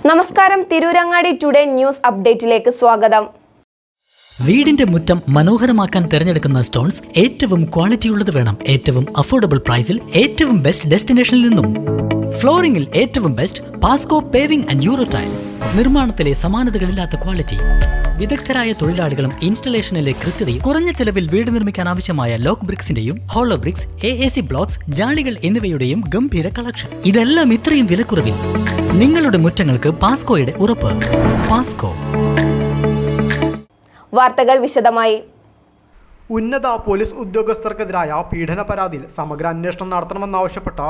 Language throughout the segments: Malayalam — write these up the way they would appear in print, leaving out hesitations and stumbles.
നമസ്കാരം, തിരൂരങ്ങാടി ടുഡേ ന്യൂസ് അപ്ഡേറ്റിലേക്ക് സ്വാഗതം. വീടിന്റെ മുറ്റം മനോഹരമാക്കാൻ തിരഞ്ഞെടുക്കുന്ന സ്റ്റോൺസ് ഏറ്റവും ക്വാളിറ്റിയുള്ളത് വേണം. ഏറ്റവും അഫോർഡബിൾ പ്രൈസിൽ ഏറ്റവും ബെസ്റ്റ് ഡെസ്റ്റിനേഷനിൽ നിന്നും. ഫ്ലോറിംഗിൽ ഏറ്റവും best Pasco paving and euro tiles. നിർമ്മാണത്തിലെ സമാനതകളില്ലാത്ത ക്വാളിറ്റി, വിദഗ്ധരായ തൊഴിലാളികളും ഇൻസ്റ്റലേഷനിലെ കൃത്യതയും, കുറഞ്ഞ ചെലവിൽ വീട് നിർമ്മിക്കാൻ ആവശ്യമായ ലോക്ക് ബ്രിക്സിന്റെയും ഹോളോ ബ്രിക്സ്, AAC ബ്ലോക്സ്, ജാളികൾ എന്നിവയുടെയും ഗംഭീര കളക്ഷൻ. ഇതെല്ലാം ഇത്രയും വിലക്കുറവിൽ. നിങ്ങളുടെ മുറ്റങ്ങൾക്ക് പാസ്കോയുടെ ഉറപ്പ്. പാസ്കോ. വാർത്തകൾ വിശദമായി. ഉന്നത പോലീസ് ഉദ്യോഗസ്ഥർക്കെതിരായ പീഡന പരാതിയിൽ സമഗ്ര അന്വേഷണം നടത്തണമെന്നാവശ്യപ്പെട്ട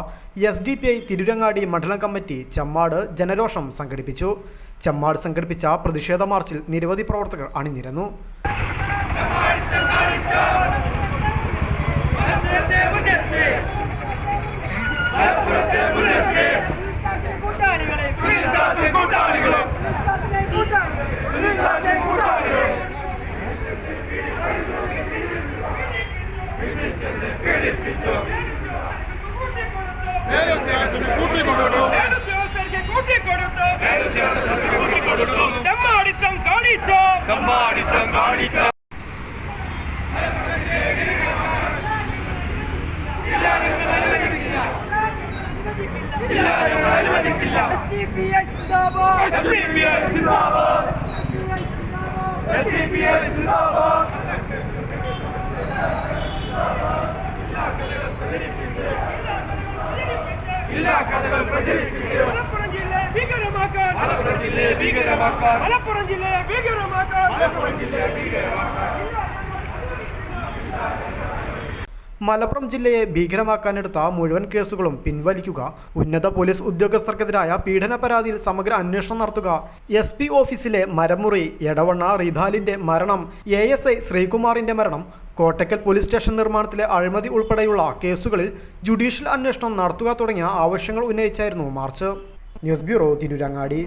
SDPI തിരൂരങ്ങാടി മണ്ഡലം കമ്മിറ്റി ചെമ്മാട് ജനരോഷം സംഘടിപ്പിച്ചു. ചെമ്മാട് സംഘടിപ്പിച്ച പ്രതിഷേധ മാർച്ചിൽ നിരവധി പ്രവർത്തകർ അണിനിരന്നു. മലപ്പുറം ജില്ലയെ ഭീകരമാക്കാനെടുത്ത മുഴുവൻ കേസുകളും പിൻവലിക്കുക, ഉന്നത പോലീസ് ഉദ്യോഗസ്ഥർക്കെതിരായ പീഡന പരാതിയിൽ സമഗ്ര അന്വേഷണം നടത്തുക, SP ഓഫീസിലെ മരമുറി, എടവണ്ണ റിധാലിന്റെ മരണം, ASI ശ്രീകുമാറിന്റെ മരണം, കോട്ടക്കൽ പോലീസ് സ്റ്റേഷൻ നിർമ്മാണത്തിലെ അഴിമതി ഉൾപ്പെടെയുള്ള കേസുകളിൽ ജുഡീഷ്യൽ അന്വേഷണം നടത്തുക തുടങ്ങിയ ആവശ്യങ്ങൾ ഉന്നയിച്ചായിരുന്നു മാർച്ച്. News bureau, Tirurangadi.